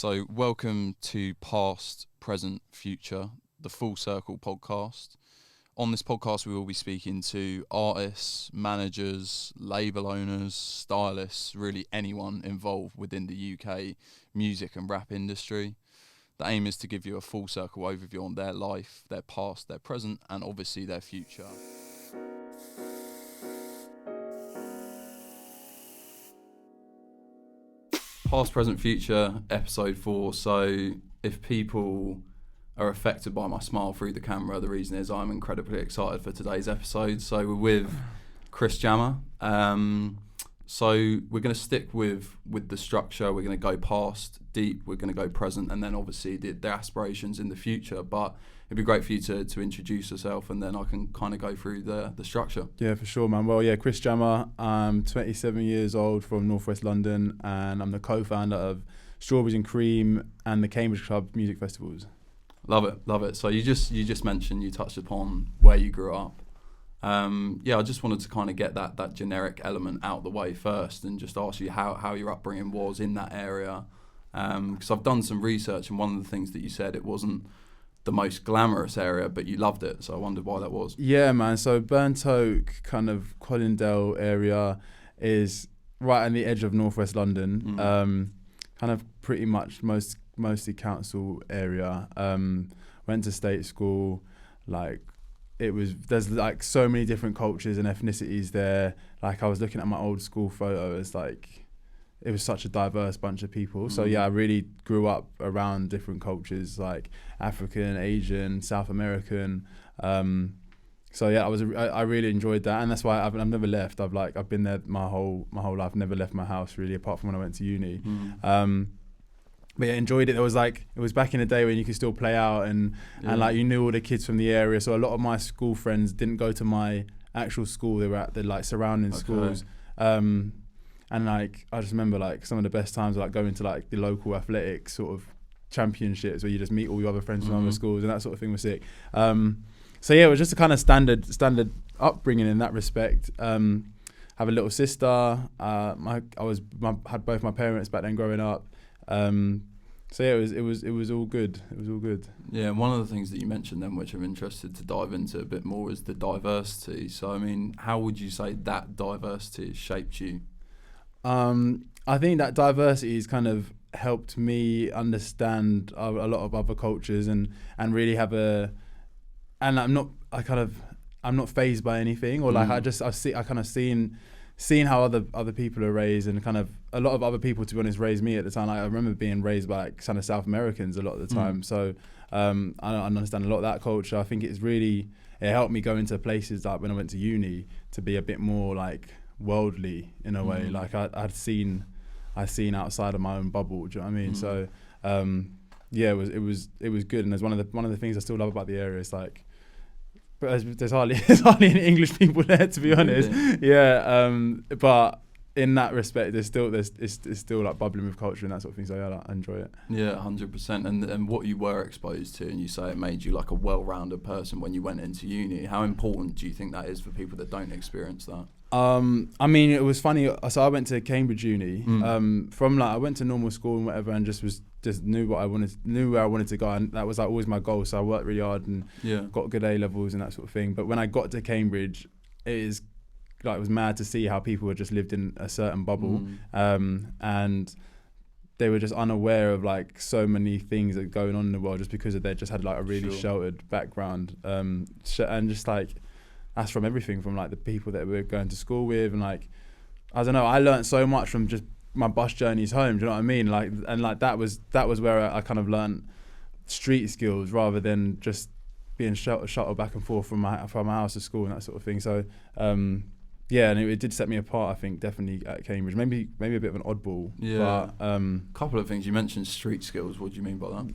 So welcome to Past, Present, Future, the Full Circle podcast. On this podcast, we will be speaking to artists, managers, label owners, stylists, really anyone involved within the UK music and rap industry. The aim is to give you a full circle overview on their life, their past, their present, and obviously their future. Past, Present, Future, Ep.4. So if people are affected by my smile through the camera, the reason is I'm incredibly excited for today's episode. So we're with Chris Jammer. So we're going to stick with the structure. We're going to go past, deep, we're going to go present, and then obviously the aspirations in the future. But it'd be great for you to introduce yourself, and then I can kind of go through the structure. Yeah, for sure, man. Well, yeah, Chris Jammer. I'm 27 years old from Northwest London, and I'm the co-founder of Strawberries Creem and the Cambridge Club Music Festivals. Love it. So you just mentioned, you touched upon where you grew up. I just wanted to kind of get that generic element out the way first, and just ask you how your upbringing was in that area. Because I've done some research, and one of the things that you said, it wasn't the most glamorous area, but you loved it. So I wondered why that was. Yeah, man. So Burnt Oak, kind of Colindale area, is right on the edge of Northwest London. Kind of pretty much mostly council area. Went to state school. There's like so many different cultures and ethnicities there. Like, I was looking at my old school photo, it's like it was such a diverse bunch of people. So yeah, I really grew up around different cultures, like African, Asian, South American. So yeah, I really enjoyed that, and that's why I've never left. I've been there my whole life, never left my house really, apart from when I went to uni. But yeah, enjoyed it. It was back in the day when you could still play out and like you knew all the kids from the area. So a lot of my school friends didn't go to my actual school; they were at the like surrounding schools. And like I just remember like some of the best times were like going to like the local athletics sort of championships where you just meet all your other friends from other schools, and that sort of thing was sick. So yeah, it was just a kind of standard upbringing in that respect. Have a little sister. I had both my parents back then growing up. So yeah, it was all good. It was all good. Yeah, one of the things that you mentioned then, which I'm interested to dive into a bit more, is the diversity. So I mean, how would you say that diversity has shaped you? I think that diversity has kind of helped me understand a lot of other cultures and really have I'm not fazed by anything, or like I kind of seen how other people are raised, and kind of a lot of other people, to be honest, raised me at the time. Like, I remember being raised by like kind of South Americans a lot of the time. So I understand a lot of that culture. I think it helped me go into places like when I went to uni to be a bit more like worldly in a way. Like I'd seen outside of my own bubble. Do you know what I mean? So yeah, it was good. And there's one of the things I still love about the area is like, but there's hardly any English people there, to be honest. Yeah, but in that respect, it's still like bubbling with culture and that sort of thing. So yeah, I enjoy it. Yeah, 100%. And what you were exposed to, and you say it made you like a well-rounded person when you went into uni. How important do you think that is for people that don't experience that? I mean, it was funny. So I went to Cambridge Uni. From like I went to normal school and whatever, and just knew where I wanted to go, and that was like always my goal. So I worked really hard and got good A levels and that sort of thing. But when I got to Cambridge, it was mad to see how people had just lived in a certain bubble, and they were just unaware of like so many things that are going on in the world just because they just had like a really sheltered background, and just like. That's from everything from like the people that we're going to school with, and like I don't know, I learned so much from just my bus journeys home. Do you know what I mean? Like, and like that was where I kind of learned street skills rather than just being shuttled back and forth from my house to school and that sort of thing. So yeah, and it did set me apart. I think definitely at Cambridge, maybe a bit of an oddball. Yeah. But couple of things you mentioned, street skills. What do you mean by that?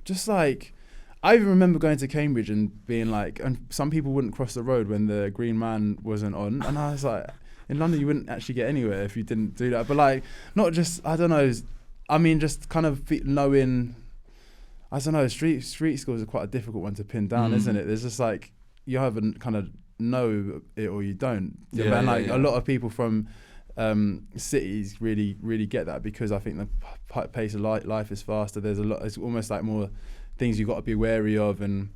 Just like. I even remember going to Cambridge and being like, and some people wouldn't cross the road when the green man wasn't on, and I was like, in London you wouldn't actually get anywhere if you didn't do that. But like, not just, I don't know, I mean, just kind of knowing, I don't know, street skills are quite a difficult one to pin down, isn't it? There's just like, you either kind of know it or you don't. A lot of people from cities really get that, because I think the pace of life is faster. There's a lot. It's almost like more things you've got to be wary of, and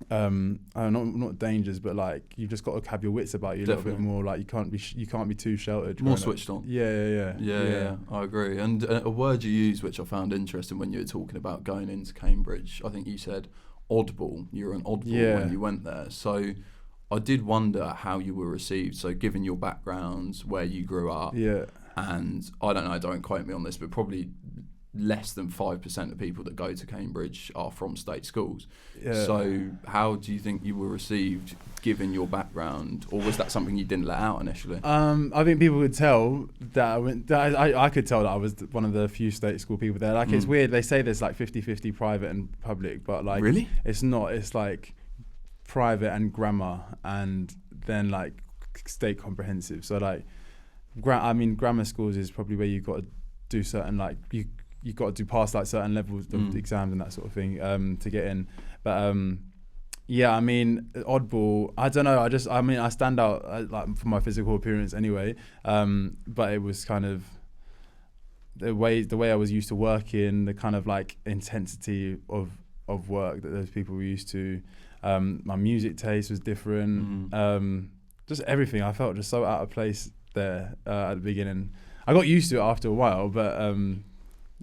not dangers, but like you've just got to have your wits about you a little bit more. Like you can't be too sheltered. More switched on. Yeah. I agree. And a word you used, which I found interesting when you were talking about going into Cambridge, I think you said oddball. You were an oddball when you went there. So I did wonder how you were received. So given your background, where you grew up, and I don't know, don't quote me on this, but probably less than 5% of people that go to Cambridge are from state schools. So how do you think you were received given your background, or was that something you didn't let out initially? I think people could tell that I could tell that I was one of the few state school people there. Like it's weird, they say there's like 50-50 private and public, but like really? It's not. It's like private and grammar, and then like state comprehensive. So like grammar schools is probably where you've got to do certain, like you've got to pass like certain levels of exams and that sort of thing to get in. But oddball, I don't know, I stand out like for my physical appearance anyway, but it was kind of the way I was used to working, the kind of like intensity of work that those people were used to. My music taste was different. Just everything, I felt just so out of place there at the beginning. I got used to it after a while, but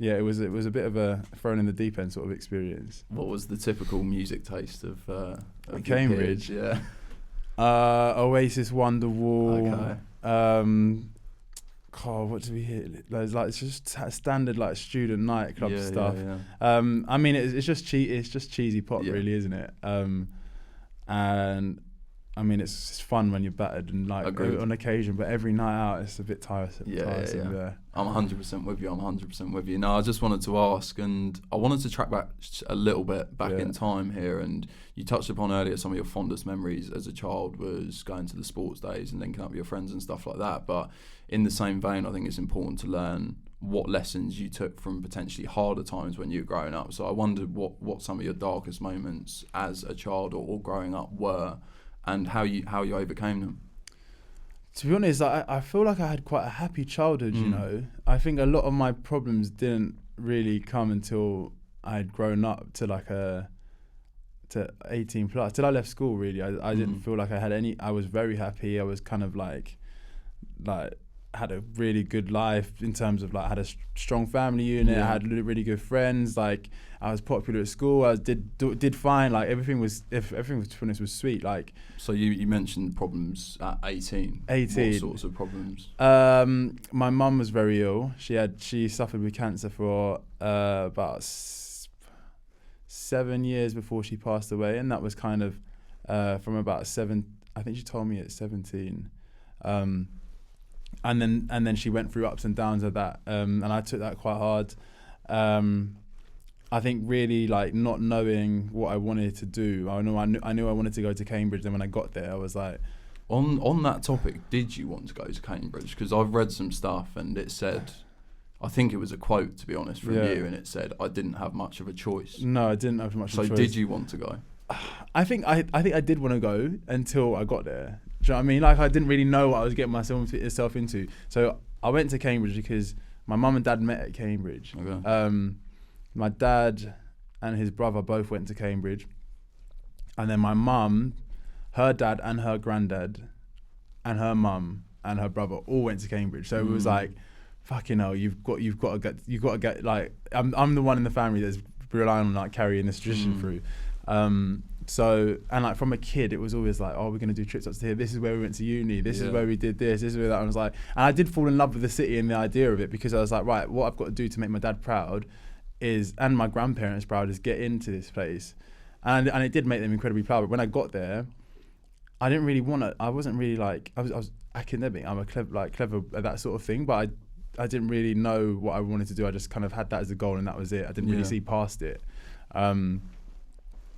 it was a bit of a thrown in the deep end sort of experience. What was the typical music taste of Cambridge? Yeah. Oasis, Wonderwall. Okay. What do we hear? It's just standard like student nightclub stuff. Yeah. It's just cheesy pop, really, isn't it? And I mean, it's fun when you're battered and like on occasion, but every night out it's a bit tiresome. Yeah. I'm 100% with you. No, I just wanted to ask, and I wanted to track back a little bit in time here. And you touched upon earlier some of your fondest memories as a child was going to the sports days and linking up with your friends and stuff like that. But in the same vein, I think it's important to learn what lessons you took from potentially harder times when you were growing up. So I wondered what some of your darkest moments as a child or growing up were, and how you overcame them. To be honest, I feel like I had quite a happy childhood, you know. I think a lot of my problems didn't really come until I had grown up to 18 plus. Till I left school, really. I didn't feel like I had any. I was very happy. I was kind of like had a really good life in terms of like I had a strong family unit. I had really good friends. Like I was popular at school. I did fine. Like everything was sweet. Like so, you mentioned problems at 18. 18. What sorts of problems? My mum was very ill. She suffered with cancer for about 7 years before she passed away, and that was kind of from about 7. I think she told me at 17. And then she went through ups and downs of that, and I took that quite hard. I think really like not knowing what I wanted to do. I knew I wanted to go to Cambridge. Then when I got there, I was like, on that topic, did you want to go to Cambridge? Because I've read some stuff and it said, I think it was a quote, to be honest, from you, and it said I didn't have much of a choice. No, I didn't have much of a choice. So did you want to go? I think I did want to go until I got there. Do you know what I mean? Like I didn't really know what I was getting myself into. So I went to Cambridge because my mum and dad met at Cambridge. Okay. My dad and his brother both went to Cambridge, and then my mum, her dad and her granddad, and her mum and her brother all went to Cambridge. So it was like, fucking hell, you've got to get like I'm the one in the family that's relying on like carrying this tradition through. So, and like from a kid, it was always like, oh, we're going to do trips up to here. This is where we went to uni. This is where we did this. This is where that. And I was like, and I did fall in love with the city and the idea of it, because I was like, right, what I've got to do to make my dad proud and my grandparents proud is get into this place. And it did make them incredibly proud. But when I got there, I didn't really want to, I wasn't really like, I was academic. I'm clever at that sort of thing, but I didn't really know what I wanted to do. I just kind of had that as a goal and that was it. I didn't really see past it.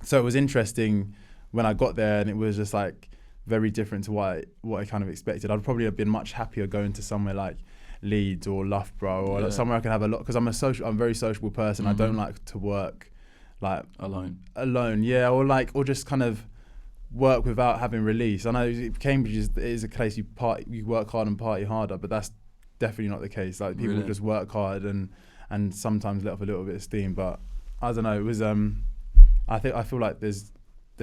So it was interesting when I got there, and it was just like very different to what I kind of expected. I'd probably have been much happier going to somewhere like Leeds or Loughborough or like somewhere I can have a lot, because I'm a very sociable person. I don't like to work like alone. Yeah, or just kind of work without having release. I know Cambridge is a place you work hard and party harder, but that's definitely not the case. Like people Really? just work hard and sometimes let off a little bit of steam. But I don't know. It was I feel like there's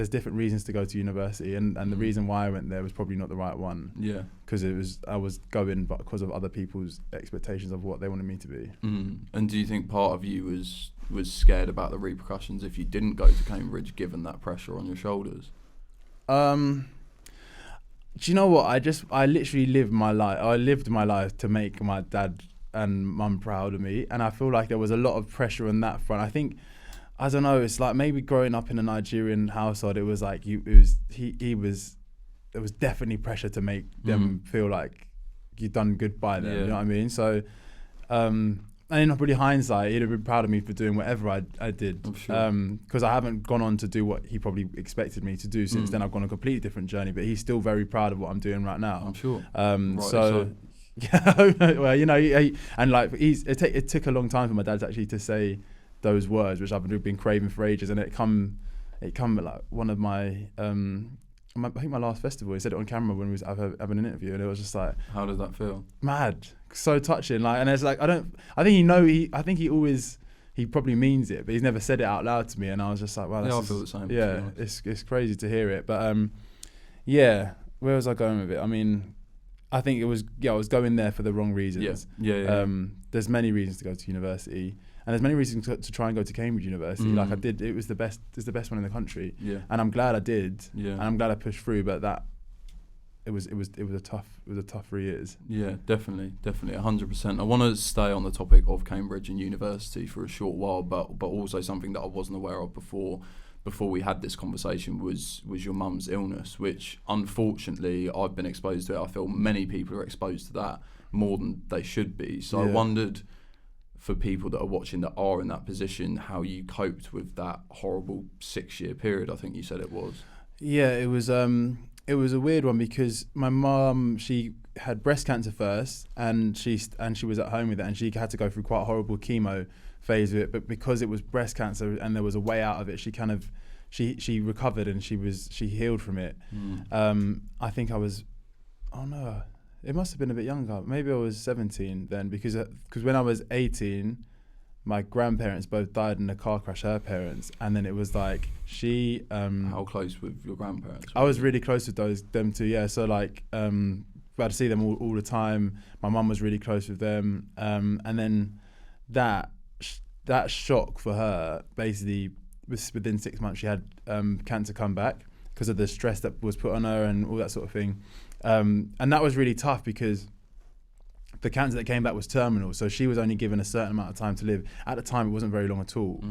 different reasons to go to university, and the reason why I went there was probably not the right one. Yeah. Because I was going because of other people's expectations of what they wanted me to be. And do you think part of you was scared about the repercussions if you didn't go to Cambridge, given that pressure on your shoulders? Do you know what? I literally lived my life. I lived my life to make my dad and mum proud of me, and I feel like there was a lot of pressure on that front. I think, I don't know. It's like maybe growing up in a Nigerian household, it was like there was definitely pressure to make them feel like you've done good by them. Yeah. You know what I mean? So, and in really hindsight, he'd have been proud of me for doing whatever I did. I'm sure. Because I haven't gone on to do what he probably expected me to do since then. I've gone on a completely different journey, but he's still very proud of what I'm doing right now. I'm sure. So, yeah, well, you know, and like it took a long time for my dad actually to say those words, which I've been craving for ages, and it come at like one of my I think my last festival. He said it on camera when we was having an interview, and it was just like, how did that feel? Mad, so touching. Like, and it's like I think he probably means it, but he's never said it out loud to me, and I was just like, wow, I feel the same. Yeah, it's crazy to hear it, but yeah, where was I going with it? I mean, I think I was going there for the wrong reasons. Yeah. There's many reasons to go to university, and there's many reasons to try and go to Cambridge University. Like I did, it was the best. It's the best one in the country. Yeah. And I'm glad I did. Yeah. And I'm glad I pushed through. But it was a tough 3 years. Yeah, definitely, 100%. I want to stay on the topic of Cambridge and university for a short while, but also something that I wasn't aware of before we had this conversation was your mum's illness, which unfortunately I've been exposed to it. I feel many people are exposed to that more than they should be. So Yeah. I wondered, for people that are watching that are in that position, how you coped with that horrible 6-year period, I think you said it was. Yeah, it was a weird one because my mum, she had breast cancer first, and she was at home with it, and she had to go through quite a horrible chemo phase of it. But because it was breast cancer and there was a way out of it, she recovered and she healed from it. I think I was, it must have been a bit younger. Maybe I was 17 then, because when I was 18, my grandparents both died in a car crash, her parents, and then it was like she. How close with your grandparents? I was really close with them two, yeah. So like, I had to see them all the time. My mum was really close with them, and then that shock for her, basically, within 6 months she had cancer come back because of the stress that was put on her and all that sort of thing. And that was really tough because the cancer that came back was terminal, so she was only given a certain amount of time to live. At the time, it wasn't very long at all.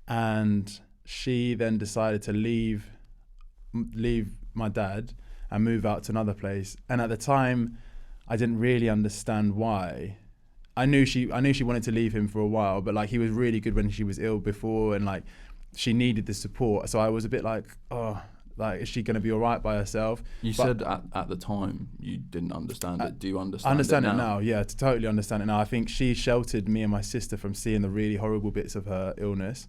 And she then decided to leave my dad and move out to another place. And at the time, I didn't really understand why. I knew she wanted to leave him for a while, but like he was really good when she was ill before, and like she needed the support. So I was a bit like, like, is she going to be all right by herself? You said at the time you didn't understand it. Do you understand it now? I understand it now, yeah, to totally understand it now. I think she sheltered me and my sister from seeing the really horrible bits of her illness.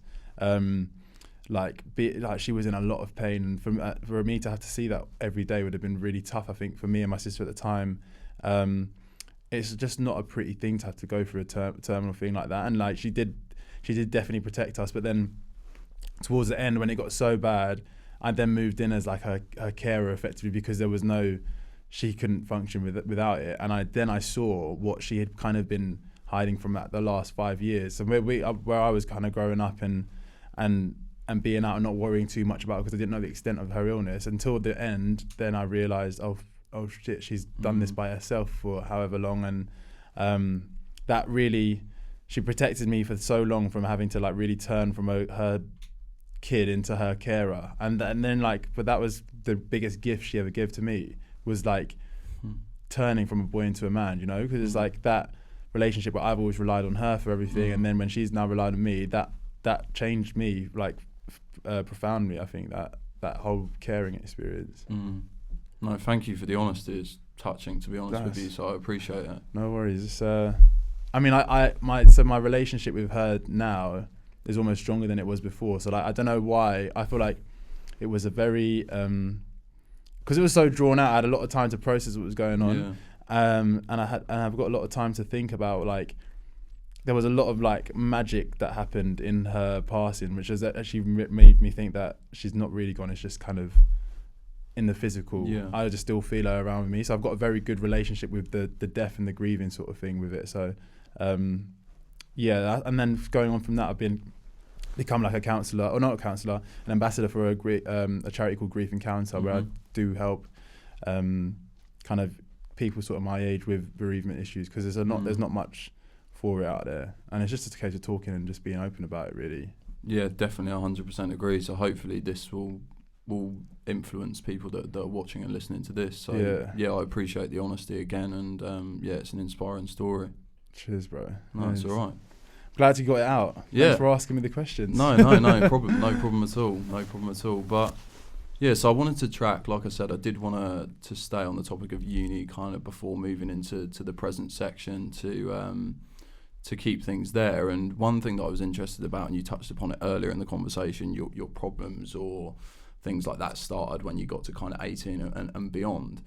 Like she was in a lot of pain, and for me to have to see that every day would have been really tough, I think, for me and my sister at the time. It's just not a pretty thing to have to go through a terminal thing like that. And like she did definitely protect us. But then towards the end, when it got so bad, I then moved in as like her carer effectively, because she couldn't function without it. And I saw what she had kind of been hiding from the last 5 years. So where I was kind of growing up and being out and not worrying too much about it because I didn't know the extent of her illness until the end. Then I realised, oh shit, she's done this by herself for however long, and that really, she protected me for so long from having to like really turn from her kid into her carer, and then like, but that was the biggest gift she ever gave to me, was like turning from a boy into a man, you know, because it's like that relationship where I've always relied on her for everything, and then when she's now relied on me, that changed me like profoundly. I think that whole caring experience. No, thank you for the honesty. It's touching, to be honest with you, so I appreciate it. No worries. I mean, my relationship with her now is almost stronger than it was before. So like, I don't know why. I feel like it was a very because it was so drawn out. I had a lot of time to process what was going on, and I've got a lot of time to think about, like, there was a lot of like magic that happened in her passing, which has actually made me think that she's not really gone. It's just kind of in the physical. I just still feel her around with me, so I've got a very good relationship with the death and the grieving sort of thing with it. So and then going on from that, I've become like a counsellor, or not a counsellor, an ambassador for a charity called Grief Encounter, where I do help kind of people sort of my age with bereavement issues, because there's not much for it out there, and it's just a case of talking and just being open about it, really. Yeah, definitely, 100% agree. So hopefully this will influence people that are watching and listening to this. So yeah, I appreciate the honesty again, and it's an inspiring story. Cheers, bro. No, it's all right. Glad you got it out. Yeah. Thanks for asking me the questions. No problem at all. But yeah, so I wanted to track, like I said, I did want to stay on the topic of uni kind of before moving into the present section to keep things there. And one thing that I was interested about, and you touched upon it earlier in the conversation, your problems or things like that started when you got to kind of 18 and beyond.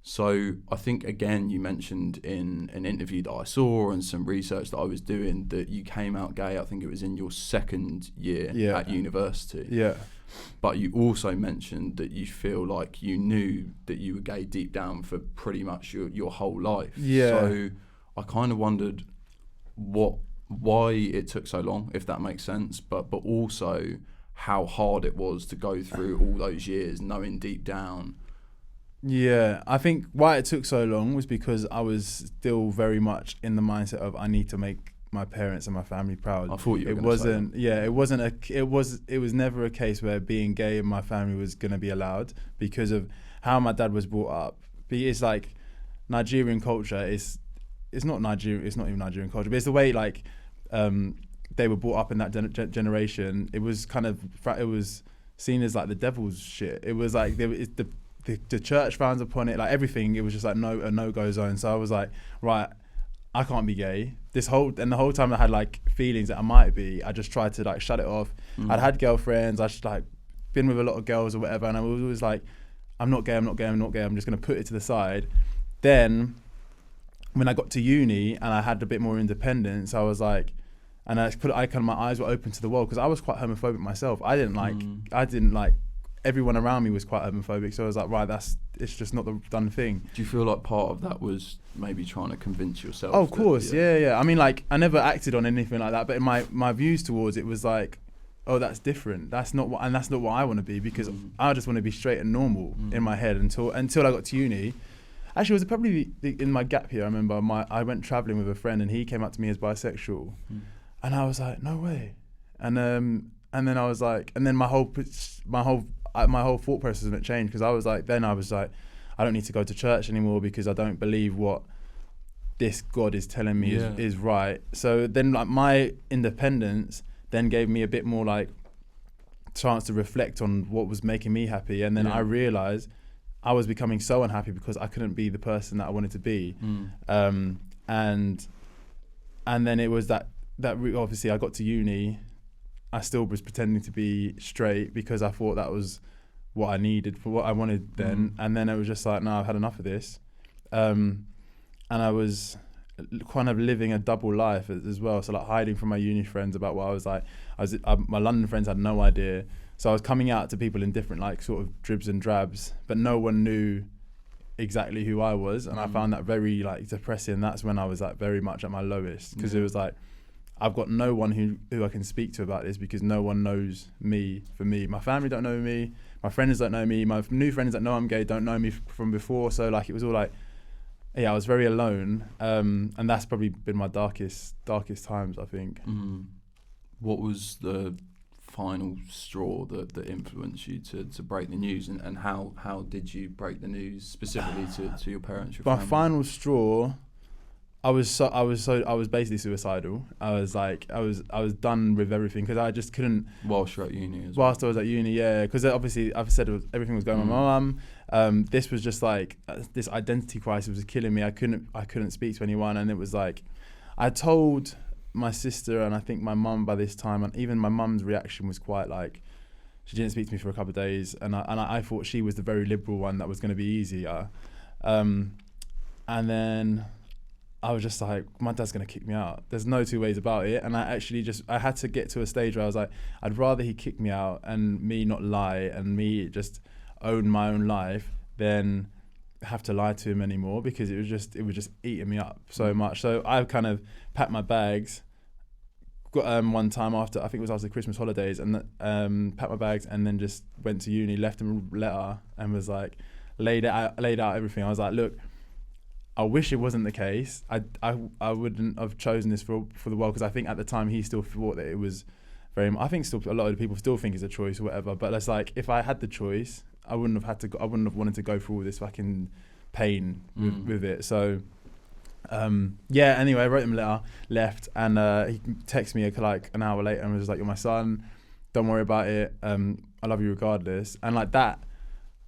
So I think, again, you mentioned in an interview that I saw and some research that I was doing that you came out gay, I think it was in your second year at university. Yeah. But you also mentioned that you feel like you knew that you were gay deep down for pretty much your whole life. Yeah. So I kind of wondered why it took so long, if that makes sense, but also how hard it was to go through all those years knowing deep down. Yeah, I think why it took so long was because I was still very much in the mindset of I need to make my parents and my family proud. I thought you were it wasn't. Yeah, it wasn't. It was never a case where being gay in my family was going to be allowed because of how my dad was brought up. It's like Nigerian culture is. It's not Nigerian. It's not even Nigerian culture, but it's the way like they were brought up in that generation. It was kind of it was seen as like the devil's shit. It was like the church frowns upon it, like everything. It was just like a no-go zone. So I was like, right, I can't be gay. The whole time I had like feelings that I might be, I just tried to like shut it off. I'd had girlfriends. I just like been with a lot of girls or whatever, and I was always like, I'm not gay. I'm just gonna put it to the side. Then when I got to uni and I had a bit more independence, I was like, and my eyes were open to the world, because I was quite homophobic myself. I didn't like everyone around me was quite homophobic, so I was like, right, it's just not the done thing. Do you feel like part of that was maybe trying to convince yourself? Oh, of course, yeah. I mean, like, I never acted on anything like that, but in my views towards it was like, oh, that's different. That's not what I want to be, because I just want to be straight and normal in my head until I got to uni. Actually, it was probably in my gap year. I remember I went traveling with a friend, and he came up to me as bisexual, and I was like, no way. And then I was like, and then my whole thought process didn't change, because I was like, I don't need to go to church anymore because I don't believe what this God is telling me is right. So then, like, my independence then gave me a bit more like chance to reflect on what was making me happy, and then I realized I was becoming so unhappy because I couldn't be the person that I wanted to be. And then it was that obviously I got to uni, I still was pretending to be straight because I thought that was what I needed for what I wanted then. And then it was just like, no, I've had enough of this. And I was kind of living a double life as well. So like hiding from my uni friends about what I was like. My London friends had no idea. So I was coming out to people in different like sort of dribs and drabs, but no one knew exactly who I was. And I found that very like depressing. That's when I was like very much at my lowest, because it was like, I've got no one who I can speak to about this, because no one knows me for me. My family don't know me. My friends don't know me. My new friends that know I'm gay don't know me from before. So like it was all like, I was very alone. And that's probably been my darkest times, I think. What was the final straw that influenced you to break the news, and how did you break the news specifically to your parents, your family? My final straw, I was basically suicidal. I was done with everything, because I just couldn't. Whilst you're at uni as well. Whilst I was at uni, yeah, because obviously I've said everything was going on with my mum. This was just like this identity crisis was killing me. I couldn't speak to anyone, and it was like I told my sister and I think my mum by this time, and even my mum's reaction was quite like, She didn't speak to me for a couple of days, and I thought she was the very liberal one that was going to be easier. And then I was just like, my dad's going to kick me out. There's no two ways about it. And I had to get to a stage where I was like, I'd rather he kick me out and me not lie and me just own my own life than have to lie to him anymore, because it was just eating me up so much. So I kind of packed my bags. Got one time after, I think it was after the Christmas holidays, and packed my bags and then just went to uni, left him a letter, and was like, laid out everything. I was like, look, I wish it wasn't the case. I wouldn't have chosen this for the world, because I think at the time he still thought that it was I think still a lot of the people still think it's a choice or whatever. But it's like, if I had the choice, I wouldn't have wanted to go through all this fucking pain with it. So. Anyway, I wrote him a letter, left, and he texted me like an hour later and was like, you're my son, don't worry about it, I love you regardless. And like, that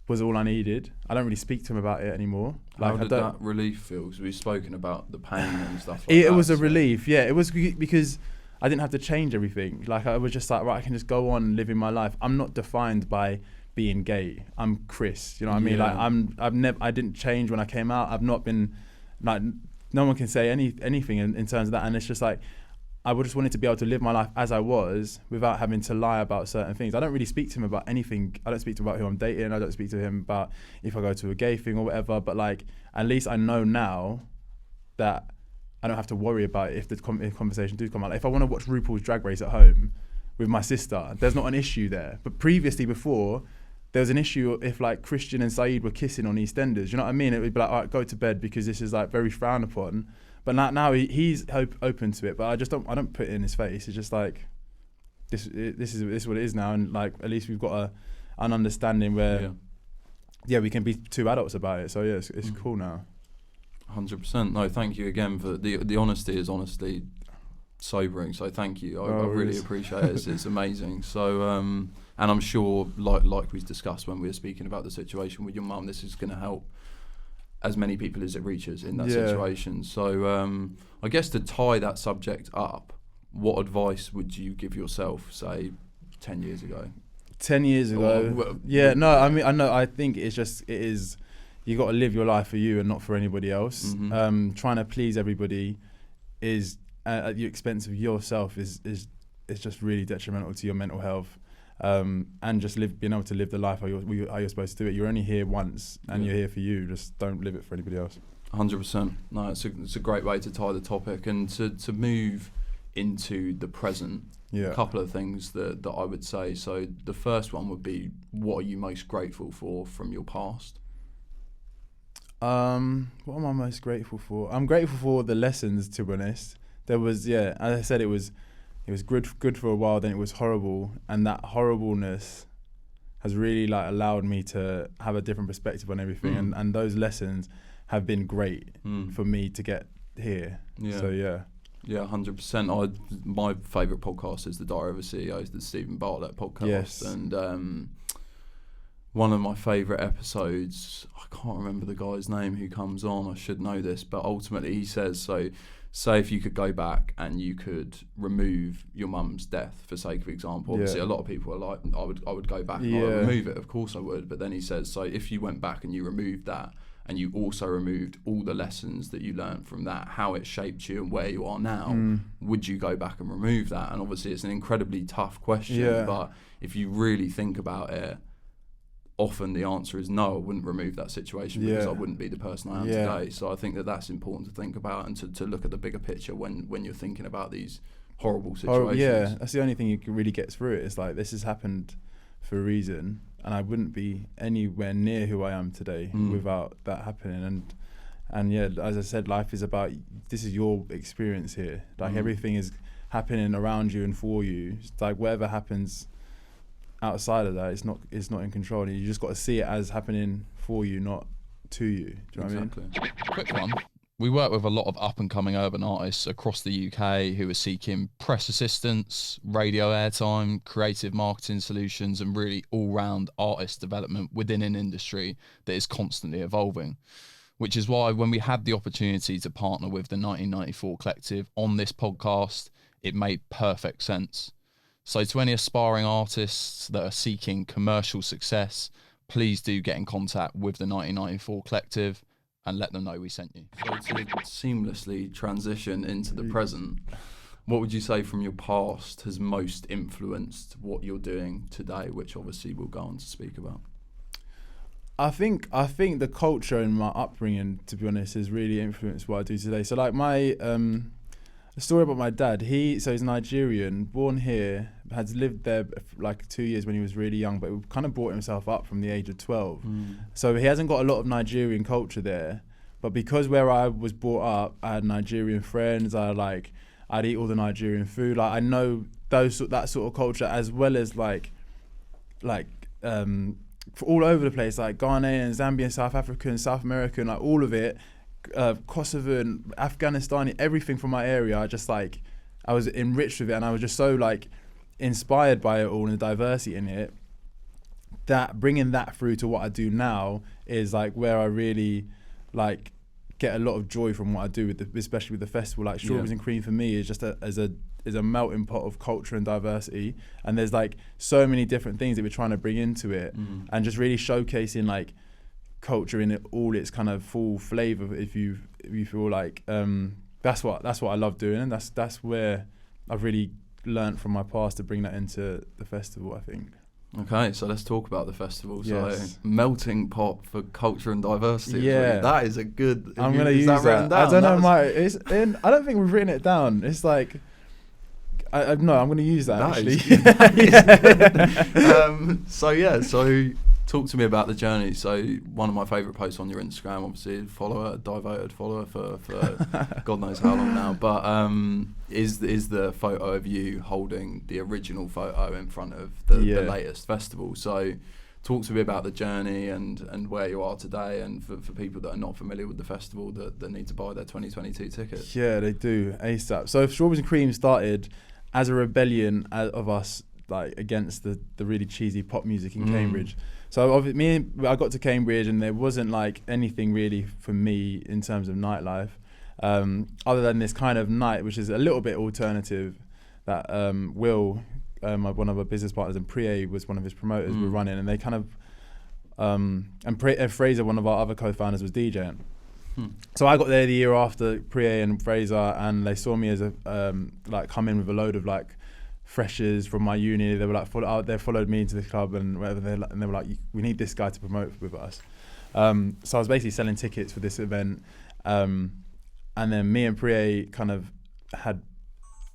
was all I needed. I don't really speak to him about it anymore. Like, how did that relief feel? Because we've spoken about the pain and stuff like that. It was a relief, yeah. It was because I didn't have to change everything. Like, I was just like, right, I can just go on living my life. I'm not defined by being gay. I'm Chris, you know what I mean? Like, I didn't change when I came out. I've not been like, no one can say anything in terms of that. And it's just like, I just wanted to be able to live my life as I was without having to lie about certain things. I don't really speak to him about anything. I don't speak to him about who I'm dating. I don't speak to him about if I go to a gay thing or whatever. But like, at least I know now that I don't have to worry about it if the conversation do come out. Like, if I want to watch RuPaul's Drag Race at home with my sister, there's not an issue there. But previously, before, there was an issue if like Christian and Saeed were kissing on EastEnders. You know what I mean? It would be like, all right, go to bed, because this is like very frowned upon. But now he's open to it. But I don't put it in his face. It's just like, this is what it is now. And like, at least we've got an understanding where, we can be two adults about it. So yeah, it's cool now. 100%. No, thank you again for the honesty is honestly sobering. So thank you. I really appreciate it. It's amazing. So and I'm sure, like we discussed when we were speaking about the situation with your mum, this is going to help as many people as it reaches in that situation. So I guess to tie that subject up, what advice would you give yourself, say, 10 years ago? 10 years ago? I think it is, you got to live your life for you and not for anybody else. Mm-hmm. Trying to please everybody is at the expense of yourself is just really detrimental to your mental health. And just being able to live the life how you're supposed to do it. You're only here once, and you're here for you. Just don't live it for anybody else. 100%. No, it's a great way to tie the topic and to move into the present. Yeah. A couple of things that I would say. So the first one would be, what are you most grateful for from your past? What am I most grateful for? I'm grateful for the lessons, to be honest. There was, as I said, it was good for a while, then it was horrible, and that horribleness has really like allowed me to have a different perspective on everything, and those lessons have been great for me to get here. So 100%. My favourite podcast is the Diary of a CEO, the Stephen Bartlett podcast, and one of my favourite episodes, I can't remember the guy's name who comes on, I should know this, but ultimately he says, so say if you could go back and you could remove your mum's death, for sake of example. Obviously, a lot of people are like, I would go back and I would remove it. Of course I would. But then he says, so if you went back and you removed that, and you also removed all the lessons that you learned from that, how it shaped you and where you are now, would you go back and remove that? And obviously, it's an incredibly tough question. But if you really think about it, often the answer is no, I wouldn't remove that situation because I wouldn't be the person I am today. So I think that that's important to think about and to look at the bigger picture when you're thinking about these horrible situations. That's the only thing you can really get through it. It's like, this has happened for a reason, and I wouldn't be anywhere near who I am today without that happening. And as I said, life is about, this is your experience here. Like everything is happening around you and for you. It's like whatever happens outside of that, it's not in control. You just got to see it as happening for you, not to you. Do you know what I mean? Quick one. We work with a lot of up-and-coming urban artists across the UK who are seeking press assistance, radio airtime, creative marketing solutions, and really all-round artist development within an industry that is constantly evolving. Which is why when we had the opportunity to partner with the 1994 Collective on this podcast, it made perfect sense. So to any aspiring artists that are seeking commercial success, please do get in contact with the 1994 Collective and let them know we sent you. So to seamlessly transition into the present, what would you say from your past has most influenced what you're doing today, which obviously we'll go on to speak about? I think the culture and my upbringing, to be honest, has really influenced what I do today. So like my a story about my dad. He's Nigerian, born here, had lived there for like 2 years when he was really young, but he kind of brought himself up from the age of 12. So he hasn't got a lot of Nigerian culture there. But because where I was brought up, I had Nigerian friends. I'd eat all the Nigerian food. Like I know that sort of culture, as well as like all over the place, like Ghanaian, Zambian, South African, South American, like all of it. Kosovan, Afghanistani, everything from my area. I was enriched with it, and I was just so like inspired by it all and the diversity in it, that bringing that through to what I do now is like where I really like get a lot of joy from what I do, especially with the festival. Like Strawberries and Cream for me is just is a melting pot of culture and diversity, and there's like so many different things that we're trying to bring into it, and just really showcasing like culture in all its kind of full flavor. If you feel like that's what I love doing, and that's where I've really learnt from my past to bring that into the festival, I think. Okay, so let's talk about the festival. Yes. So melting pot for culture and diversity. Yeah, that is a good. I'm gonna use that. I don't know, I don't think we've written it down. It's like no, I'm gonna use that actually. So talk to me about the journey. So one of my favourite posts on your Instagram, obviously devoted follower for God knows how long now, but is the photo of you holding the original photo in front of the latest festival. So talk to me about the journey and where you are today, and for people that are not familiar with the festival that need to buy their 2022 tickets. Yeah, they do, ASAP. So Strawberries and Cream started as a rebellion of us, like against the really cheesy pop music in Cambridge. So I got to Cambridge and there wasn't like anything really for me in terms of nightlife, other than this kind of night, which is a little bit alternative, that Will, one of our business partners, and Priye was one of his promoters, were running, and they kind of, and Fraser, one of our other co-founders, was DJing. So I got there the year after Priye and Fraser, and they saw me as come in with a load of like freshers from my uni. They were like they followed me into the club and whatever, and they were like, we need this guy to promote with us. So I was basically selling tickets for this event, and then me and Priye kind of had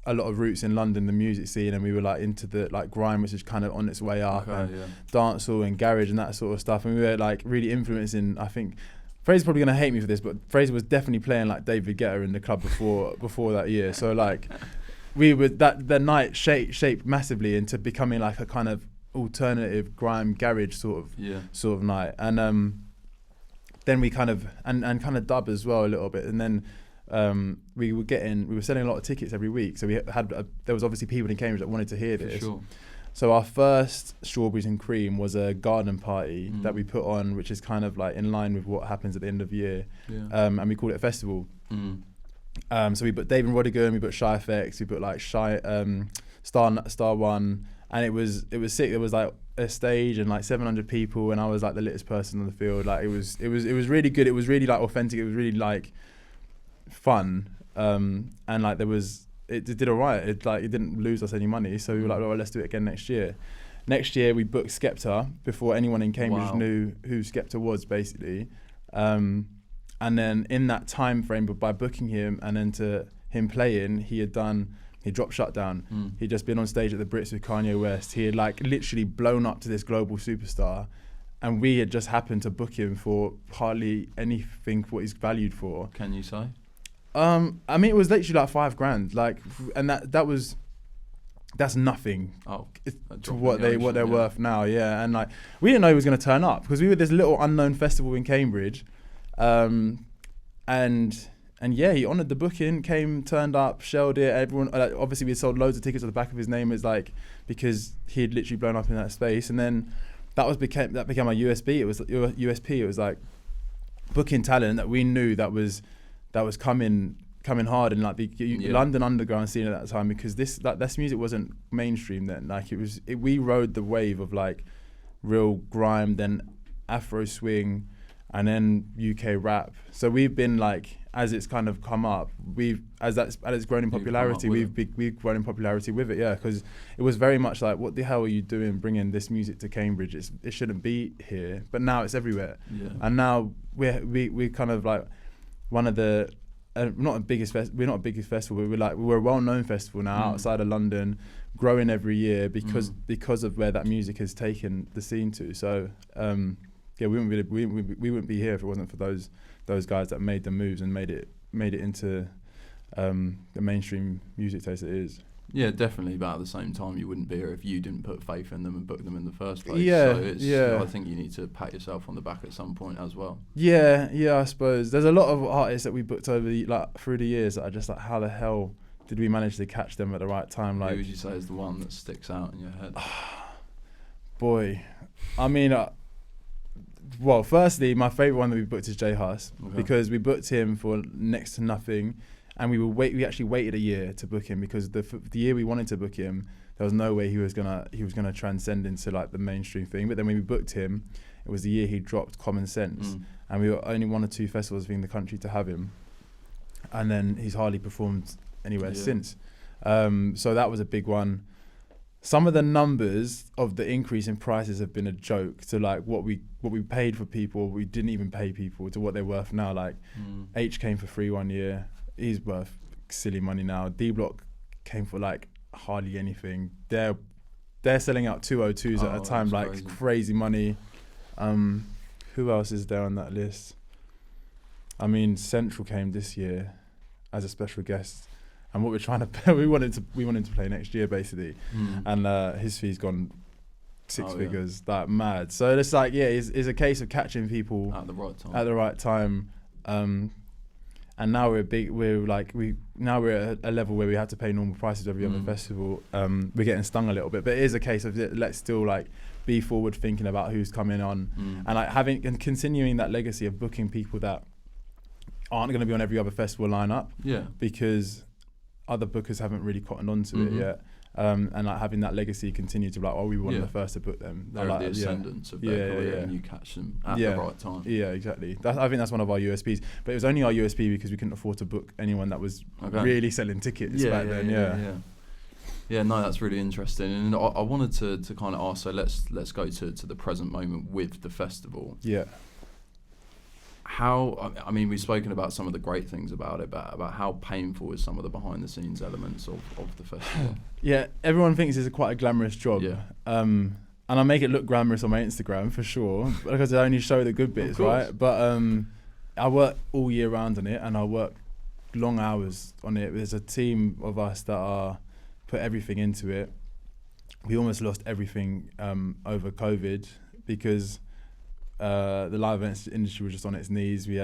a lot of roots in London, the music scene, and we were like into the like grime, which is kind of on its way up, dancehall and garage and that sort of stuff, and we were like really influencing. I think Fraser's probably gonna hate me for this, but Fraser was definitely playing like David Guetta in the club before that year. So like we were the night shaped massively into becoming like a kind of alternative grime garage sort of night, and then we kind of and kind of dub as well a little bit, and then we were selling a lot of tickets every week. So we had there was obviously people in Cambridge that wanted to hear this. For sure. So our first Strawberries and Cream was a garden party that we put on, which is kind of like in line with what happens at the end of the year, and we called it a festival. So we put David Rodigan, we put Shy Effects, we put like Star One, and it was sick. It was like a stage and like 700 people, and I was like the littest person on the field. Like it was really good. It was really like authentic. It was really like fun, and like it did all right. It didn't lose us any money, so we were like, well, let's do it again next year. Next year we booked Skepta before anyone in Cambridge knew who Skepta was, basically. And then in that time frame, but by booking him and then to him playing, he dropped Shutdown. He'd just been on stage at the Brits with Kanye West. He had like literally blown up to this global superstar, and we had just happened to book him for hardly anything what he's valued for. Can you say? I mean, it was literally like $5,000, like, and that's nothing to what they're worth now. Yeah, and like we didn't know he was going to turn up because we were this little unknown festival in Cambridge, and yeah, he honoured the booking, turned up, shelled it. Everyone, obviously, we had sold loads of tickets at the back of his name. It's like because he had literally blown up in that space, and then that became our USP. It was USP. It was like booking talent that we knew that was coming coming hard in like the London underground scene at that time, because this music wasn't mainstream then. Like we rode the wave of like real grime, then Afro swing, and then UK rap. So we've been like, as it's kind of come up, as it's grown in popularity, we've grown in popularity with it, yeah, because it was very much like, what the hell are you doing bringing this music to Cambridge? It shouldn't be here, but now it's everywhere. Yeah. And now we're kind of like one of the we're not the biggest festival, but we're a well-known festival now outside of London, growing every year because of where that music has taken the scene to. So we wouldn't be here if it wasn't for those guys that made the moves and made it into the mainstream music taste it is. Yeah, definitely. But at the same time, you wouldn't be here if you didn't put faith in them and book them in the first place. Yeah, I think you need to pat yourself on the back at some point as well. Yeah, I suppose there's a lot of artists that we booked over through the years that are just like, how the hell did we manage to catch them at the right time? Like, who would you say is the one that sticks out in your head? Boy, I mean, well, firstly, my favourite one that we booked is Jay Huss, because we booked him for next to nothing, and we actually waited a year to book him, because the year we wanted to book him, there was no way he was gonna transcend into like the mainstream thing. But then when we booked him, it was the year he dropped Common Sense, and we were only one or two festivals in the country to have him, and then he's hardly performed anywhere since. So that was a big one. Some of the numbers of the increase in prices have been a joke, to like what we paid for people, we didn't even pay people, to what they're worth now. Like H came for free one year, he's worth silly money now. D Block came for like hardly anything. They're selling out 202s at a time, like crazy money. Who else is there on that list? I mean, Central came this year as a special guest. And what we're trying to we wanted to play next year basically, and his fee's gone six figures, like mad. So it's like it's a case of catching people at the right time. And now we're at a level where we have to pay normal prices every other festival. We're getting stung a little bit, but it is a case of let's still like be forward thinking about who's coming on, and like continuing that legacy of booking people that aren't going to be on every other festival lineup. Yeah, because other bookers haven't really cottoned on to it yet, and like having that legacy continue to be like, we were one of the first to book them. They're like the ascendance of their career, and you catch them at the right time. Yeah, exactly. I think that's one of our USPs. But it was only our USP because we couldn't afford to book anyone that was really selling tickets back then. Yeah, no, that's really interesting. And I wanted to kind of ask, so let's go to the present moment with the festival. Yeah. I mean, we've spoken about some of the great things about it, but about how painful is some of the behind-the-scenes elements of the festival? Yeah, everyone thinks it's quite a glamorous job. Yeah. And I make it look glamorous on my Instagram, for sure, because I only show the good bits, right? But I work all year round on it, and I work long hours on it. There's a team of us that put everything into it. We almost lost everything over COVID, because the live events industry was just on its knees. We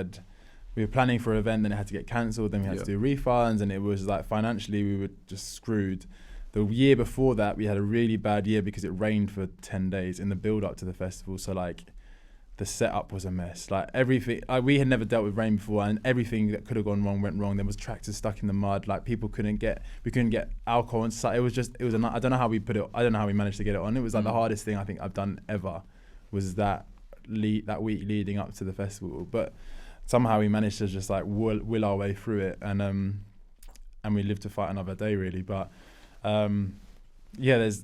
were planning for an event, then it had to get cancelled, then we had to do refunds, and it was like financially we were just screwed. The year before that, we had a really bad year because it rained for 10 days in the build up to the festival. So like the setup was a mess. Like everything, we had never dealt with rain before, and everything that could have gone wrong went wrong. There was tractors stuck in the mud. Like we couldn't get alcohol and stuff. I don't know how we put it. I don't know how we managed to get it on. It was like the hardest thing I think I've done ever, was that week leading up to the festival. But somehow we managed to just like will our way through it, and we lived to fight another day, really. But there's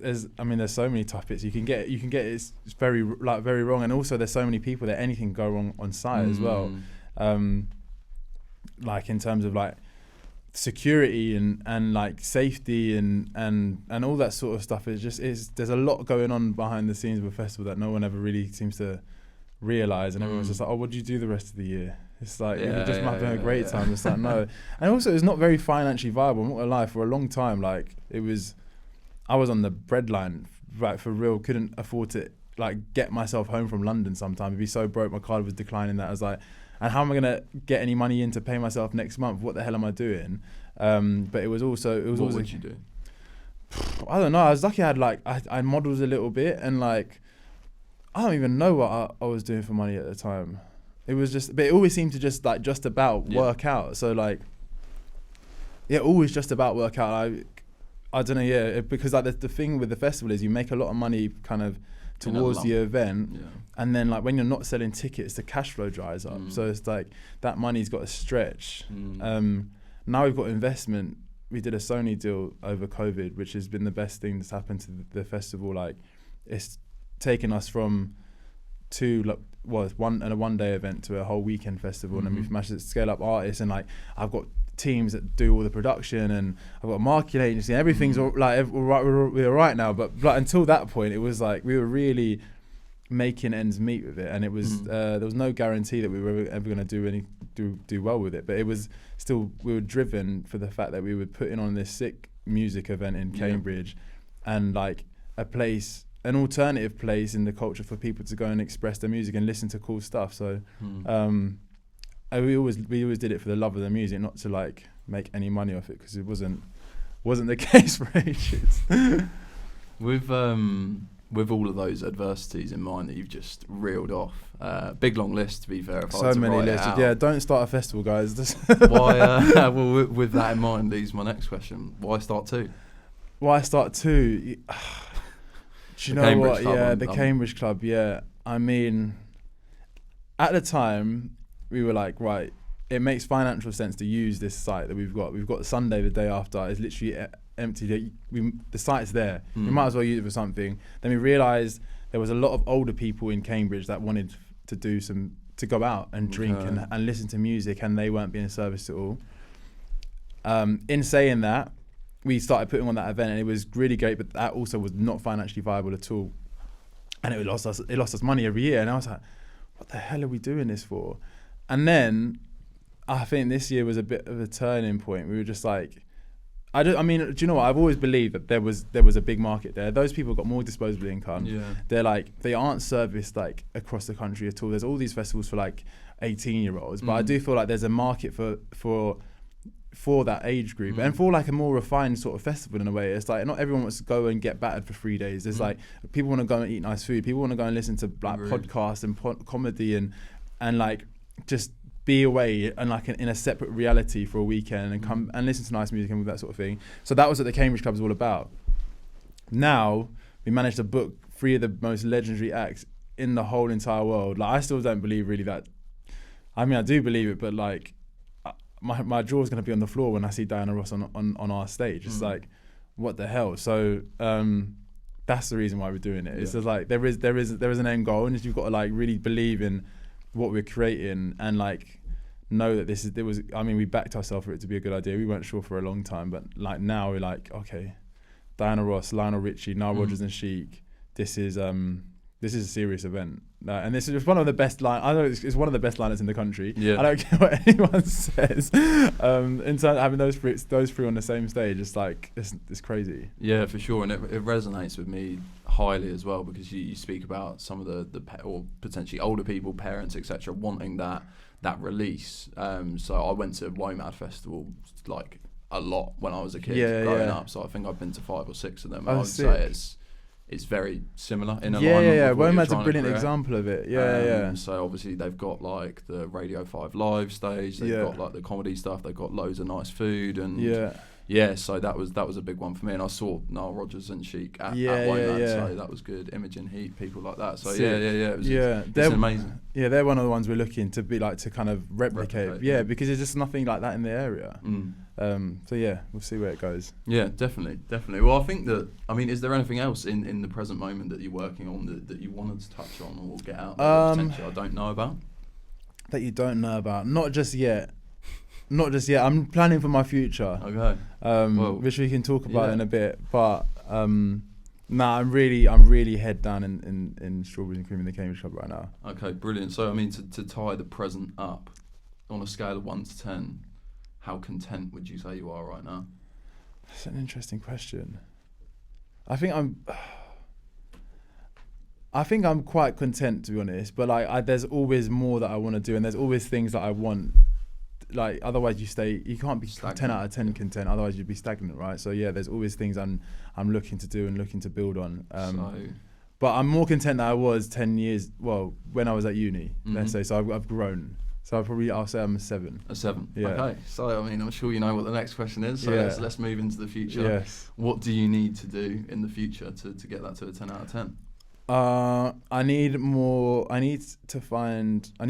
so many tough bits you can get. It's very wrong, and also there's so many people that anything can go wrong on site as well. Like in terms of like security and like safety and all that sort of stuff. There's a lot going on behind the scenes of a festival that no one ever really seems to realise, and everyone's just like, what do you do the rest of the year? It's like you're just having a great time. It's like no, and also it's not very financially viable. I'm not gonna lie, for a long time, like I was on the breadline, right, for real. Couldn't afford to like get myself home from London sometimes. I'd be so broke, my card was declining, that I was like, and how am I gonna get any money in to pay myself next month? What the hell am I doing? But it was also what would you do? I don't know. I was lucky. I modelled a little bit, and like I don't even know what I was doing for money at the time. It was just, but it always seemed to just about work out. So like, always just about workout. I don't know, because like the thing with the festival is you make a lot of money kind of towards the event, and then like when you're not selling tickets, the cash flow dries up. So it's like that money's got to stretch. Now we've got investment. We did a Sony deal over COVID, which has been the best thing that's happened to the festival. Like, it's taken us from a one-day event to a whole weekend festival, and then we've managed to scale up artists, and like I've got teams that do all the production, and I've got a marketing agency. Everything's we're right now, but like until that point, it was like we were really making ends meet with it, and it was there was no guarantee that we were ever going to do well with it, but it was still, we were driven for the fact that we were putting on this sick music event in Cambridge, and like an alternative place in the culture for people to go and express their music and listen to cool stuff. So we always did it for the love of the music, not to like make any money off it, because it wasn't the case for ages. With all of those adversities in mind that you've just reeled off, big long list to be fair. If I So had to many write it lists. out. Yeah, don't start a festival, guys. Why? Well, with that in mind, leads my next question. Why start 2? Why start 2? Do you know Cambridge what? Club, The Cambridge Club. Yeah, I mean, at the time, we were like, right, it makes financial sense to use this site that we've got. We've got Sunday the day after. It's literally empty. The site's there. We might as well use it for something. Then we realised there was a lot of older people in Cambridge that wanted to go out and drink and listen to music, and they weren't being serviced at all. In saying that, we started putting on that event, and it was really great, but that also was not financially viable at all, and it lost us money every year. And I was like, what the hell are we doing this for? And then I think this year was a bit of a turning point. We were just like, I mean, do you know what? I've always believed that there was a big market there. Those people got more disposable income. They aren't serviced like across the country at all. There's all these festivals for like 18-year-olds, but I do feel like there's a market for that age group, and for like a more refined sort of festival in a way. It's like not everyone wants to go and get battered for 3 days. There's like people want to go and eat nice food. People want to go and listen to like podcasts and comedy and like just be away and like in a separate reality for a weekend and come and listen to nice music and that sort of thing. So that was what the Cambridge Club is all about. Now we managed to book 3 of the most legendary acts in the whole entire world. Like, I still don't believe really that. I mean, I do believe it, but like my jaw's going to be on the floor when I see Diana Ross on our stage. It's like, what the hell? So that's the reason why we're doing it. It's just like there is an end goal, and you've got to like really believe in what we're creating and like know that we backed ourselves for it to be a good idea. We weren't sure for a long time, but like now we're like, okay, Diana Ross, Lionel Richie, Nile Rodgers and Chic, this is a serious event. And this is one of the best I know it's one of the best lineups in the country. I don't care what anyone says. In terms of having those three on the same stage, it's like it's crazy. Yeah, for sure, and it resonates with me highly as well, because you speak about some of the or potentially older people, parents, etc., wanting that release. So I went to WOMAD Festival like a lot when I was a kid growing up. So I think I've been to 5 or 6 of them. And I would say it's very similar in alignment. WOMAD's a brilliant example of it. So obviously they've got like the Radio 5 live stage, they've got like the comedy stuff, they've got loads of nice food, and so that was a big one for me. And I saw Nile Rodgers and Chic at WOMAD, so that was good. Imogen Heap, people like that. So it's amazing. Yeah, they're one of the ones we're looking to be like to kind of replicate. Because there's just nothing like that in the area. So yeah, we'll see where it goes. Yeah, definitely. Well, I think that, I mean, is there anything else in the present moment that you're working on that you wanted to touch on or get out that potentially I don't know about? That you don't know about? Not just yet. I'm planning for my future. Okay. Which we can talk about in a bit. But I'm really head down in Strawberries Creem in the Cambridge Club right now. Okay, brilliant. So I mean, to tie the present up on a scale of 1 to 10, how content would you say you are right now? That's an interesting question. I think I'm quite content, to be honest. But like, there's always more that I want to do, and there's always things that I want. Like, otherwise you can't be stagnant. 10 out of 10 content. Otherwise you'd be stagnant, right? So yeah, there's always things I'm looking to do and looking to build on. But I'm more content than I was 10 years. Well, when I was at uni, let's say. So I've grown. So I'll say I'm a 7. A 7. Yeah. Okay. So I mean, I'm sure you know what the next question is. So Yeah. let's move into the future. Yes. What do you need to do in the future to get that to a 10 out of 10? I need more. I need to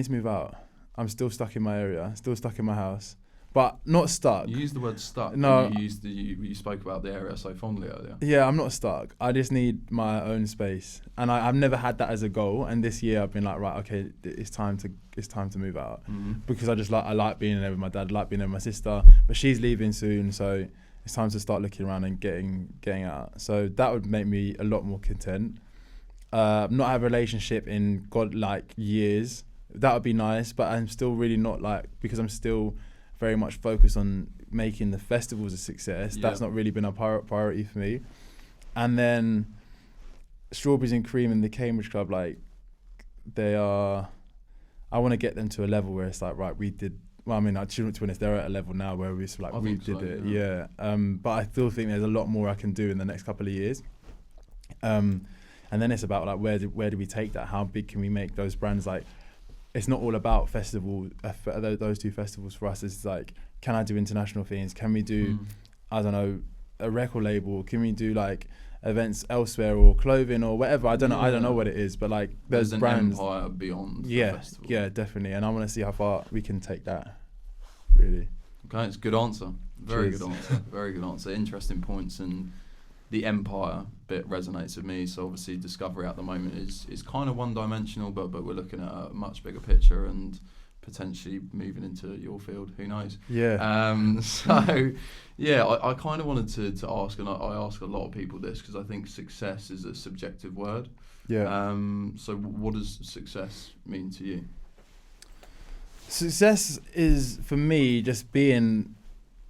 move out. I'm still stuck in my area. Still stuck in my house, but not stuck. You used the word stuck. No. You spoke about the area so fondly earlier. Yeah, I'm not stuck. I just need my own space, and I've never had that as a goal. And this year I've been like, right, okay, it's time to move out, because I like being there with my dad, I like being there with my sister, but she's leaving soon, so it's time to start looking around and getting out. So that would make me a lot more content. Not have a relationship in years. That would be nice, but I'm still really not because I'm still very much focused on making the festivals a success. Yeah. That's not really been a priority for me. And then Strawberries and Creem and the Cambridge Club, I want to get them to a level where it's like, right, we did. Well, I mean, to be honest, they're at a level now where we did it. Yeah. But I still think there's a lot more I can do in the next couple of years. And then it's about where do we take that? How big can we make those brands? It's not all about those 2 festivals for us. It's can I do international things? Can we do, I don't know, a record label? Can we do events elsewhere or clothing or whatever? I don't know what it is, but there's an brands. empire beyond the festival. Yeah, definitely. And I want to see how far we can take that. Really. Okay, it's a good answer. Very Cheers. good answer. Very good answer. Interesting points, and the empire bit resonates with me. So obviously Discovery at the moment is kind of one-dimensional, but we're looking at a much bigger picture and potentially moving into your field. Who knows? Yeah. So yeah, I kind of wanted to ask, and I ask a lot of people this because I think success is a subjective word. Yeah. So what does success mean to you? Success is, for me, just being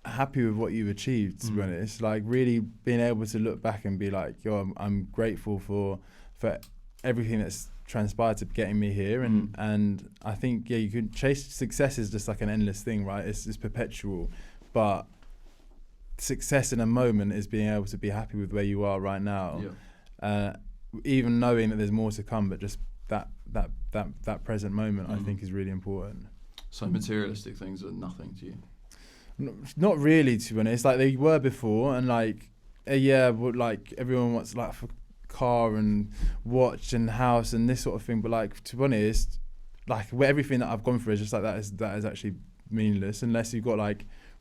happy with what you've achieved, to be honest. Really being able to look back and be like, yo, I'm grateful for everything that's transpired to getting me here. And I think, you could chase success is just an endless thing, right? It's perpetual. But success in a moment is being able to be happy with where you are right now. Yeah. Even knowing that there's more to come, but just that present moment, I think, is really important. So materialistic things are nothing to you? Not really, to be honest. They were before, and but everyone wants a car and watch and house and this sort of thing. But to be honest, everything that I've gone through is just that is actually meaningless unless you've got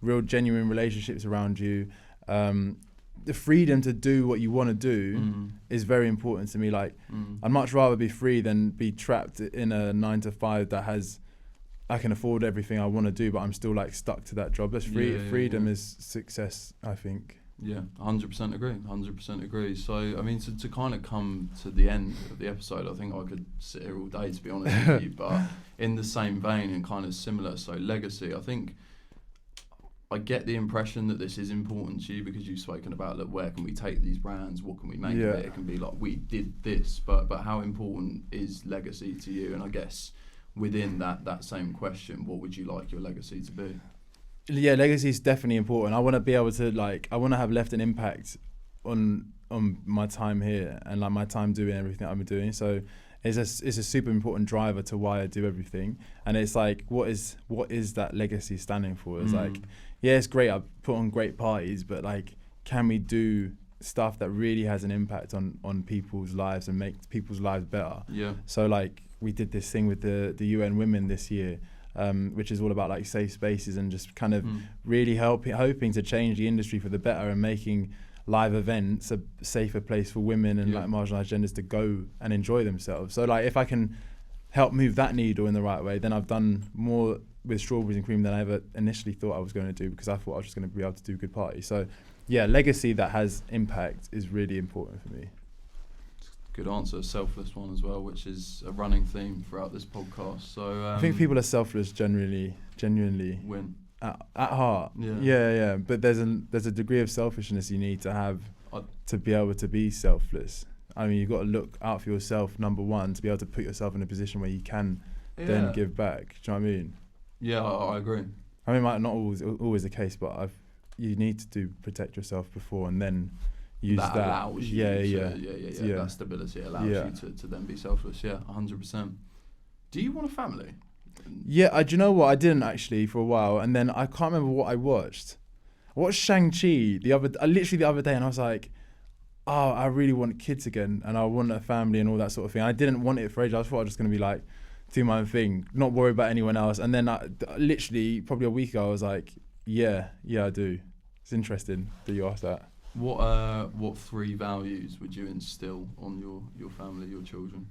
real genuine relationships around you. The freedom to do what you want to do is very important to me. I'd much rather be free than be trapped in a 9-to-5 that I can afford everything I want to do, but I'm still stuck to that job. That's freedom is success, I think. Yeah, 100% agree. 100% agree. So, I mean, to kind of come to the end of the episode, I think I could sit here all day, to be honest with you. But in the same vein and kind of similar, so legacy, I think I get the impression that this is important to you because you've spoken about, where can we take these brands? What can we make of it? It can be we did this, but how important is legacy to you? And I guess within that same question, what would you like your legacy to be? Yeah, legacy is definitely important. I want to be able to I want to have left an impact on my time here and my time doing everything I've been doing. So it's a super important driver to why I do everything. And it's what is that legacy standing for? It's it's great, I put on great parties, but can we do stuff that really has an impact on people's lives and make people's lives better? Yeah. So we did this thing with the UN Women this year, which is all about safe spaces and just kind of really hoping to change the industry for the better and making live events a safer place for women and marginalised genders to go and enjoy themselves. So if I can help move that needle in the right way, then I've done more with Strawberries and Creem than I ever initially thought I was going to do, because I thought I was just going to be able to do good parties. So yeah, legacy that has impact is really important for me. Good answer. Selfless one as well, which is a running theme throughout this podcast. So I think people are selfless genuinely win at heart. Yeah. But there's a degree of selfishness you need to have to be able to be selfless. I mean, you've got to look out for yourself, number one, to be able to put yourself in a position where you can then give back. Do you know what I mean? Yeah, I agree. I mean, might not always the case, but you need to protect yourself before and then use that. Allows you that stability allows you to then be selfless. Yeah, 100%. Do you want a family? Yeah, do you know what? I didn't actually for a while, and then I can't remember what I watched. I watched Shang-Chi literally the other day, and I was like, oh, I really want kids again, and I want a family and all that sort of thing. I didn't want it for ages. I thought I was just going to be like, do my own thing, not worry about anyone else. And then literally probably a week ago, I was like, yeah, I do. It's interesting that you asked that. What 3 values would you instill on your family, your children?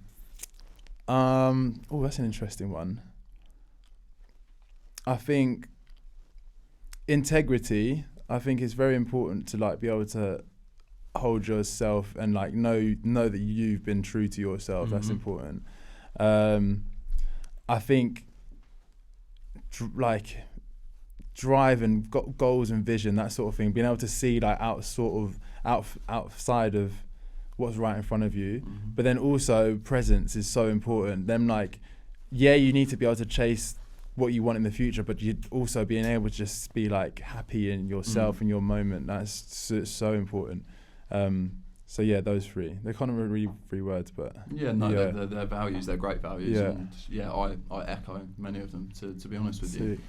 Oh, that's an interesting one. I think integrity. I think it's very important to like be able to hold yourself and like know that you've been true to yourself. That's important. I think like drive and goals and vision, that sort of thing, being able to see like outside of what's right in front of you, but then also presence is so important. Them like, yeah, you need to be able to chase what you want in the future, but you also being able to just be like happy in yourself in your moment. That's so important. So yeah, those 3. They're kind of really 3 words, but they're values. They're great values. And I echo many of them. To be honest with you.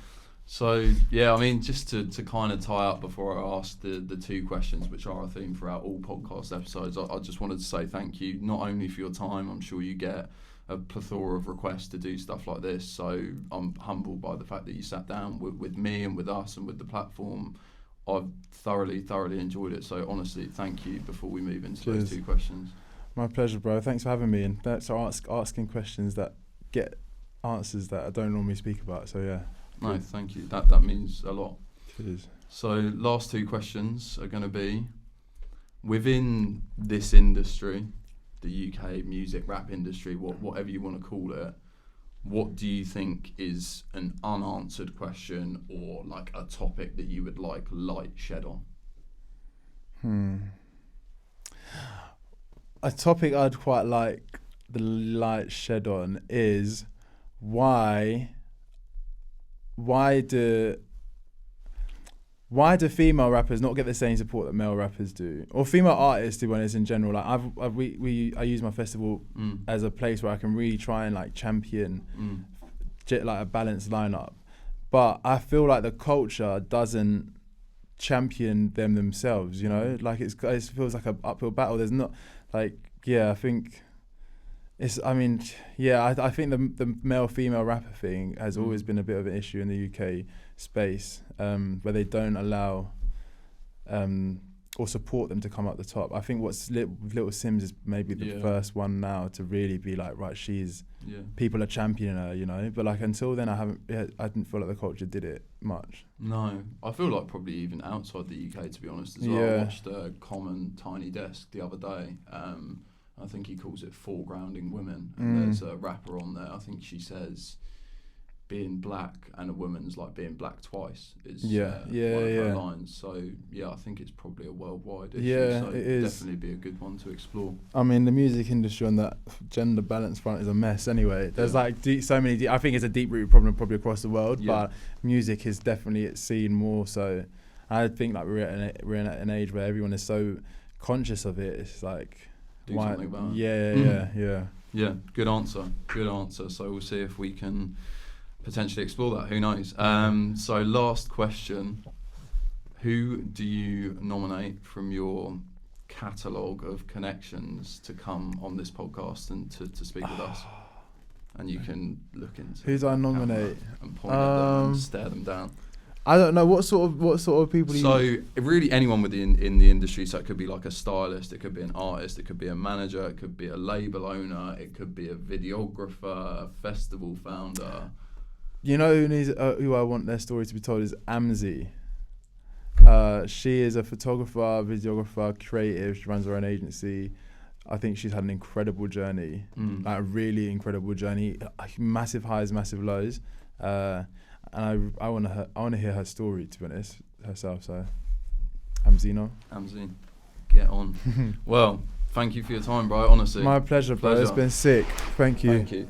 So yeah, I mean, just to kind of tie up before I ask the 2 questions, which are a theme throughout all podcast episodes, I just wanted to say thank you, not only for your time. I'm sure you get a plethora of requests to do stuff like this, so I'm humbled by the fact that you sat down with me and with us and with the platform. I've thoroughly enjoyed it, so honestly, thank you before we move into those 2 questions. My pleasure, bro. Thanks for having me, and thanks for asking questions that get answers that I don't normally speak about, so yeah. No, thank you. That means a lot. Cheers. So last 2 questions are going to be, within this industry, the UK music rap industry, whatever you want to call it, what do you think is an unanswered question or like a topic that you would like light shed on? A topic I'd quite like the light shed on is why do female rappers not get the same support that male rappers do, or female artists do when it's in general? Like I use my festival as a place where I can really try and like champion like a balanced lineup, but I feel like the culture doesn't champion them themselves. You know, like it feels like an uphill battle. There's not like I think. I think the male-female rapper thing has always been a bit of an issue in the UK space, where they don't allow or support them to come up the top. I think with Little Sims is maybe the first one now to really be like, right, people are championing her, you know. But like until then, I didn't feel like the culture did it much. No, I feel like probably even outside the UK, to be honest, as well. I watched Common Tiny Desk the other day. I think he calls it foregrounding women, and there's a rapper on there. I think she says being black and a woman's like being black twice is one of her lines. So I think it's probably a worldwide issue. So it is definitely be a good one to explore. I mean, the music industry on that gender balance front is a mess anyway. There's like so many I think it's a deep-rooted problem probably across the world, but music is definitely seen more so. I think like we're at an age where everyone is so conscious of it. It's like something about it. Yeah, good answer. So we'll see if we can potentially explore that. Who knows? So last question: who do you nominate from your catalogue of connections to come on this podcast and to speak with us? And you can look into who do I nominate and point at them and stare them down. I don't know what sort of people. Really anyone in the industry. So it could be like a stylist, it could be an artist, it could be a manager, it could be a label owner, it could be a videographer, a festival founder. You know who I want their story to be told is Amzi. She is a photographer, videographer, creative. She runs her own agency. I think she's had an incredible journey, like a really incredible journey. Massive highs, massive lows. And I want to hear her story, to be honest, herself. So, Amzi, get on. Well, thank you for your time, bro. Honestly, my pleasure, bro. It's been sick. Thank you. Thank you.